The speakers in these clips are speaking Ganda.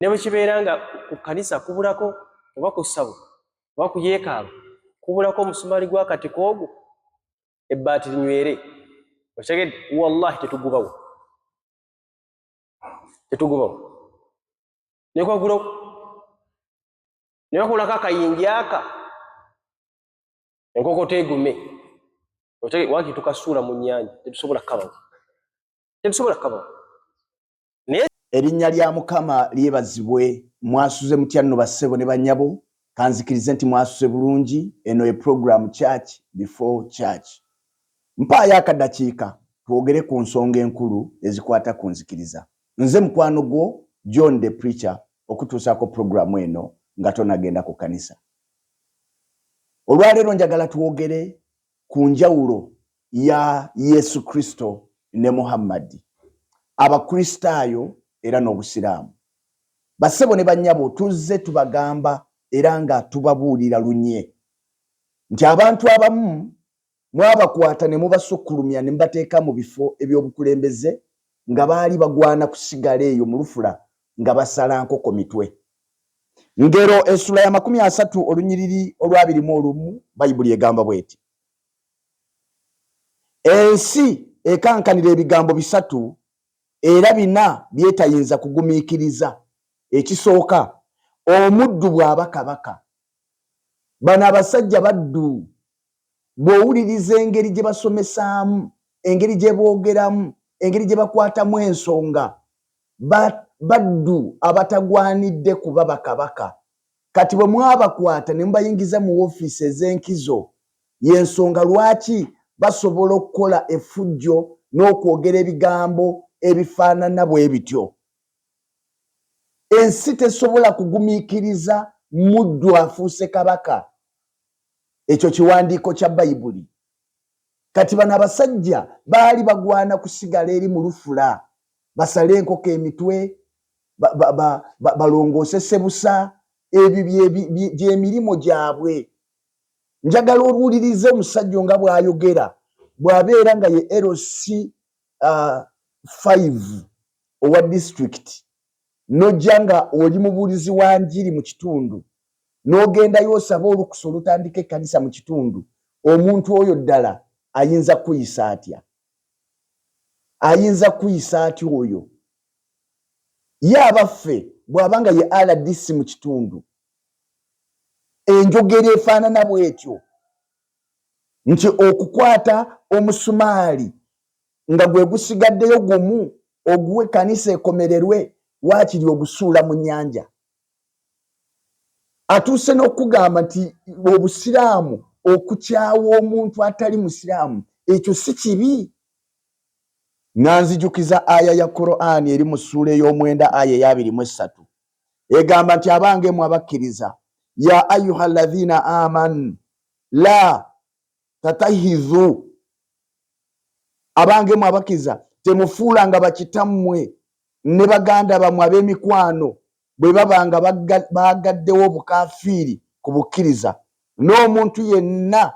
ne bwe kibeera nga ku kanisa kubulako oba ku ssabo oba ku yeekaalu kubulako omusumaali gw'akatiko ogwo ebbaati linywere okitegedde wallahi tetugubawo ne bakulako akayinja aka enkoko teegume waki tukasuula mu nnyanja tetusobola kukabawo naye erinnya lya Mukama lyebazibwe. Mwasuze mutya nno bassebo ne bannyabo, kanzikirize nti mwasuze bulungi. Eno ye program Church Before Church. Mpaayo akadakiika twogere ku nsonga enkulu ezikwata ku nzikiriza. Nze mukwano gwo John the Preacher okutuusaako programu eno nga tonagenda ku kanisa. Olwaleero njagala twogere ku njawulo ya Yesu Kristo ne Muhammad, abakristaayo era n'obusiraamu. Bassebo ne bannyabo tuzze tubagamba era nga tubabuulira lunye nti abantu abamu mwabakwata ne mubasukkulumya ne mubateeka mu bifo eby'obukulembeze nga baali bagwana kusigala eyo mu lufula nga basala nkoko mitwe. Ngero essula ya 30 olunyiriri olwa 21 Bayibuli egamba bweti: ensi ekankanira ebigambo bisatu era bina byetayinza kugumiikiriza. Ekisooka, omuddu bw'aba kabaka. Bano abasajja baddu bw'owuliriza engeri gye basomesaamu, engeri gye boogeramu, engeri gye bakwatamu ensonga, baddu abatagwanidde kuba bakabaka. Kati bwe mwabakwata ne mubayingiza mu woofiisi ez'enkizo, y'ensonga lwaki basobola okukola effujjo n'okwogera ebigambo ebifaanana bwe bityo. Ensi tesobola kugumiikiriza muddu afuuse kabaka. Ekyo kiwandiiko kya Bayibuli. Kati bano abasajja baali bagwana kusigala eri mu lufula, basale enkoko emitwe, balongoose sebusa, ebyo gy'emirimu gyabwe. Njagala owulirize omusajja nga bw'ayogera, bw'abeera nga ye LC 5 owa district, n'ojja nga oli mubuulizi wa njiri mu kitundu, n'ogendayo osaba olukusa olutandika ekkanisa mu kitundu, omuntu oyo ddala ayinza kuyisa atya? Ayinza kuyisa atya oyo? Ye abaffe bw'aba nga ye RDC mu kitundu, enjogera efaanana bw'etyo nti okukwata omusumaali nga gwe gusigaddeyo gumu oguwe kanisa ekomererwe, waakiri ogusuula mu nnyanja. Atuuse n'okugamba nti obusiraamu okukyawa omuntu atali musiraamu, ekyo si kibi. Nanzijukiza aya ya Qur'an eri mu ssuula ey'omwenda aya ya 23 egamba nti abange mu abakkiriza, ya ayuha alladhina amanu la tatahizu, abange mu abakkiriza temufuulanga bakitammwe ne baganda bammwe ab'emikwano bwe babanga bagaddewo obukaafiiri ku bukkiriza. N'omuntu yenna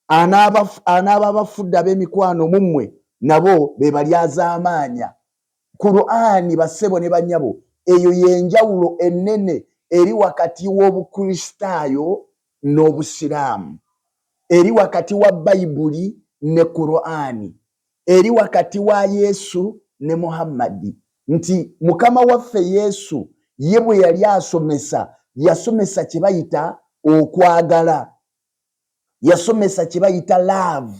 anaaba bafudde ab'emikwano mu mmwe nabo be balyazaamaanya. Qur'ani bassebo ne bannyabo, eyo y'enjawulo ennene eri wakati w'obukristaayo n'obusiraamu, eri wakati wa Bayibuli ne Qur'ani, eri wakati wa Yesu ne Muhammadi. Nti Mukama waffe Yesu ye bwe yali asomesa, yasomesa kye bayita okwagala, yasomesa kye bayita love,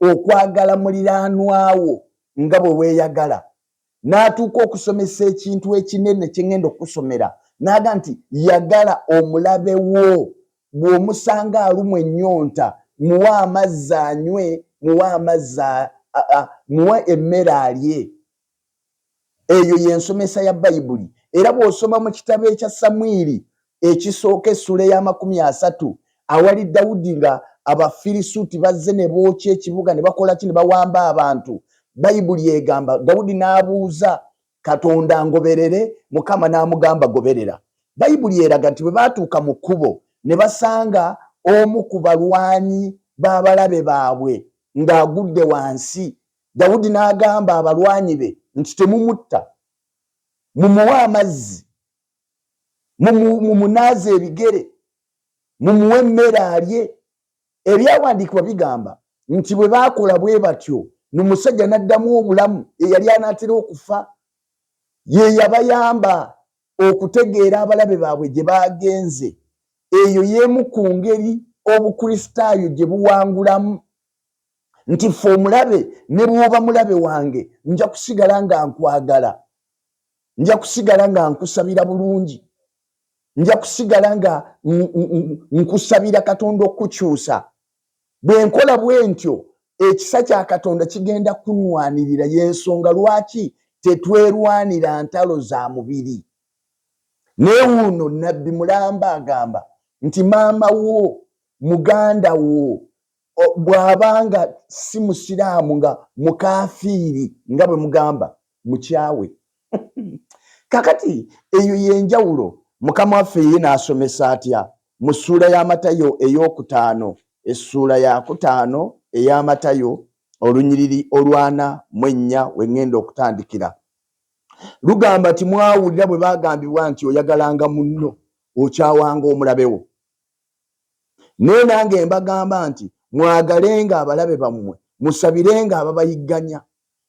okwagala muliraanwawo nga bwe weeyagala. N'atuuka okusomesa ekintu ekinene kye ngenda okusomera, n'aga nti yagala omulabe wo, bw'omusanga alumwa ennyonta muwe amazzi anywe, muwe emmere alye. Eyo y'ensomesa ya Bayibuli. Era bw'osoma mu kitabo ekya Samwiri ekisooka essula ya 30 awali Dawudi nga Abafirisuuti bazze ne bookya ekibuga ne bakola ki, ne bawamba abantu, Bayibuli egamba Dawudi n'abuuza Katonda ngoberere, Mukama n'amugamba goberera. Bayibuli eraga nti bwe baatuuka mu kkubo ne basanga omu ku balwanyi b'abalabe baabwe ng'agudde wansi, Dawudi n'agamba abalwanyi be nti temumutta, mumuwe amazzi mumunaze ebigere mumuwe emmere alye. Ebyawandiikibwa bigamba nti bwe baakola bwe batyo n'omusajja n'addamu obulamu eyali anaatera okufa, ye yabayamba okutegeera abalabe baabwe gye baagenze. Eyo y'emu ku ngeri obukristaayo gye buwangulamu, nti ffe omulabe ne bw'oba mulabe wange nja kusigala nga nkwagala, nja kusigala nga nkusabira bulungi, nja kusigala nga nkusabira Katonda okukyusa. Bwe nkola bwe ntyo ekisa kya Katonda kigenda kunnwanirira. Y'ensonga lwaki tetwerwanira ntalo za mubiri. Naye wuno Nabbi Mulamba agamba nti maama wo, muganda wo bw'abanga si musiraamu nga mukafiiri nga bwe mugamba, mukyawe. Kakati eyo y'enjawulo Mukama waffe ye n'asomesa atya mu ssuula ya Matayo ey'okutaano, essuula ya 5 eya Matayo olunyiriri olwana mu 4 we ŋŋenda okutandikira. Lugamba nti mwawulira bwe baagambibwa nti oyagalanga munno okyawanga omulabe wo. Naye nange mbagamba nti mwagalenga abalabe bammwe, musabirenga ababayigganya,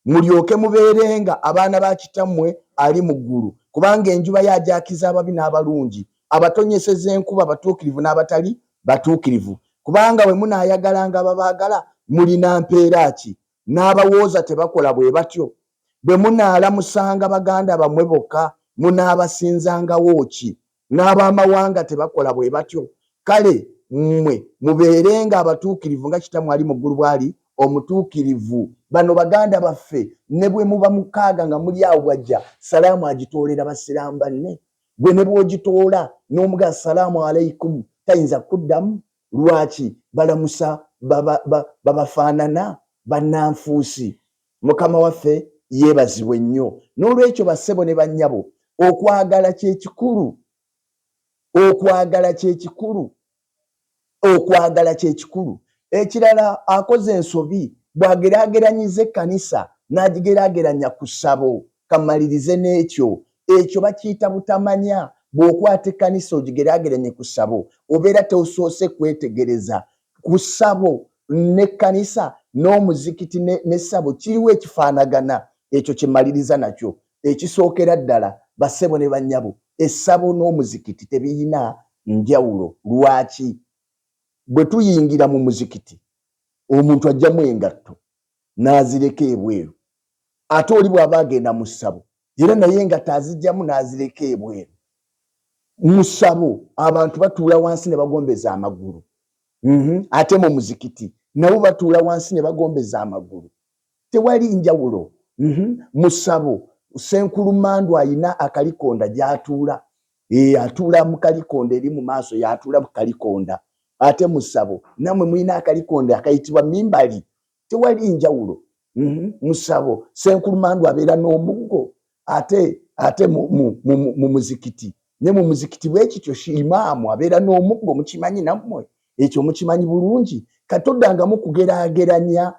mulyoke mubeerenga abaana ba Kitammwe ali mu ggulu, kubanga enjuba yajakiza ababi n'abalungi, abatonyeseza enkuba abatuukirivu n'abatali batuukirivu. Kubanga bwe munaayagalanga ababaagala mulina mpeera ki? N'abawooza tebakola bwe batyo? Bwe munaalamusanga baganda bammwe bokka munaabasinzangawo ki? N'abamawanga tebakola bwe batyo? Kale mmwe mubeerenga abatuukirivu nga Kitammwe ali mu ggulu bw'ali omutuukirivu. Bano baganda baffe ne bwe muba mukaaga nga muli awo bwajja salaamu agitoolera basiraamu banne. Gwe ne bw'ogitoola n'omuga salaamu alaikum tayinza kuddamu. Lwaki? Balamusa babafaanana bannanfuusi. Mukama waffe yeebazibwe nnyo. N'olwekyo bassebo ne bannyabo, okwagala kye kikulu, okwagala kye kikulu, okwagala kye kikulu. Ekirala akoze ensobi bw'ageraageranyiza ekkanisa n'agigeraageranya ku ssabo. Kamalirize n'ekyo, ekyo bakiyita butamanya. Bw'okwata ekkanisa ogigeraageranye ku ssabo obeera tosoose kwetegereza ku ssabo n'ekkanisa n'omuzikiti n'essabo kiriwo ekifaanagana. Ekyo kimaliriza nakyo. Ekisookera ddala bassebo ne bannyabo, essabo n'omuzikiti tebiyina njawulo. Lwaki? Bwe tuyingira mu muzikiti omuntu ajjamu engatto n'azireka ebweru, ate oli bw'aba agenda mu ssabo era naye engatto azijjamu n'azireka ebweru. Mu ssabo abantu batuula wansi ne bagombeza amagulu, ate mu muzikiti nabo batuula wansi ne bagombeza amagulu. Tewali njawulo. Mu ssabo Senkulu Mandu ayina akalikonda gy'atuula, atuula mu kalikonda eri mu maaso y'atuula mu kalikonda. Ate mu ssabo nammwe mulina akalikonda akayitibwa mimbali. Tewali njawulo. Mu ssabo Senkulu Mandu abeera n'omuggo, ate mu muzikiti ne mu muzikiti bwe kityo imaamu abeera n'omuggo. Mukimanyi nammwe ekyo, mukimanyi bulungi. Katoddangamu kugeraageranya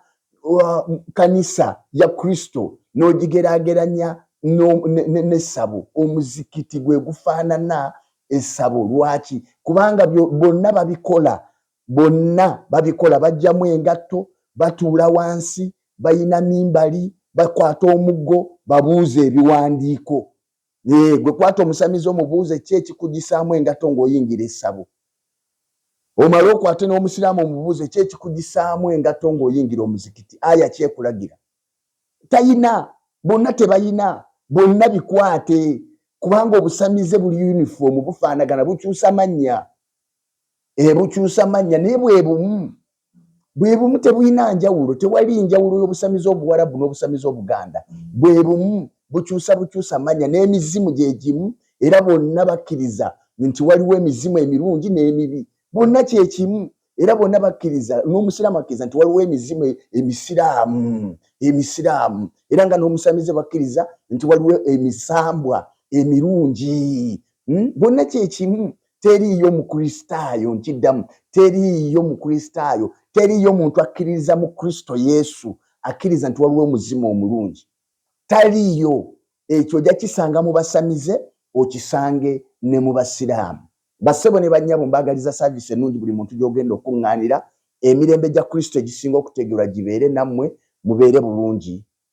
kanisa ya Kristo n'ogigeraageranya n'essabo. Omuzikiti gwe gufaanana essabo. Lwaki? Kubanga bonna babikola bajjamu engatto, batuula wansi, bayina mimbali, bakwata omuggo, babuuza ebiwandiiko. Gwe kwata omusamizi omubuuze ki ekikugisaamu engatto ng'oyingira essabo. Omala okwate n'omusiraamu omubuuze ki ekikugisaamu engatto ng'oyingira omuzikiti. Aya kyekulagira? Tayina. Bonna tebayina. Bonna bikwate. Kubanga obusamize buli uniform bufaanagana, bukyusa mannya. Bukyusa mannya naye bwe bumu tebuyina njawulo. Tewali njawulo y'obusamize obuwarabu n'obusamize obuganda. Bwe bumu bukyusa mannya n'emizimu gye gimu, era bonna bakkiriza nti waliwo emizimu emirungi n'emibi. Bonna kye kimu era bonna bakkiriza, n'omusiraamu akkiriza nti waliwo emizimu emisiraamu, era nga n'omusamize bakkiriza nti waliwo emisambwa emirungi. Bonna kye kimu. Teriiyo mukristaayo, nkiddamu, teriiyo mukristaayo, teriiyo muntu akkiriza mu Kristo Yesu akkiriza nti waliwo omuzimu omulungi. Taliiyo. Ekyo ojja kisanga mu basamize, okisange ne mu basiraamu. Bassebo ne bannyabo mbagaliza service ennungi buli muntu gy'ogenda okuŋŋaanira, emirembe gya Kristo egisinga okutegeerwa gibeere nammwe, mubeere bulungi.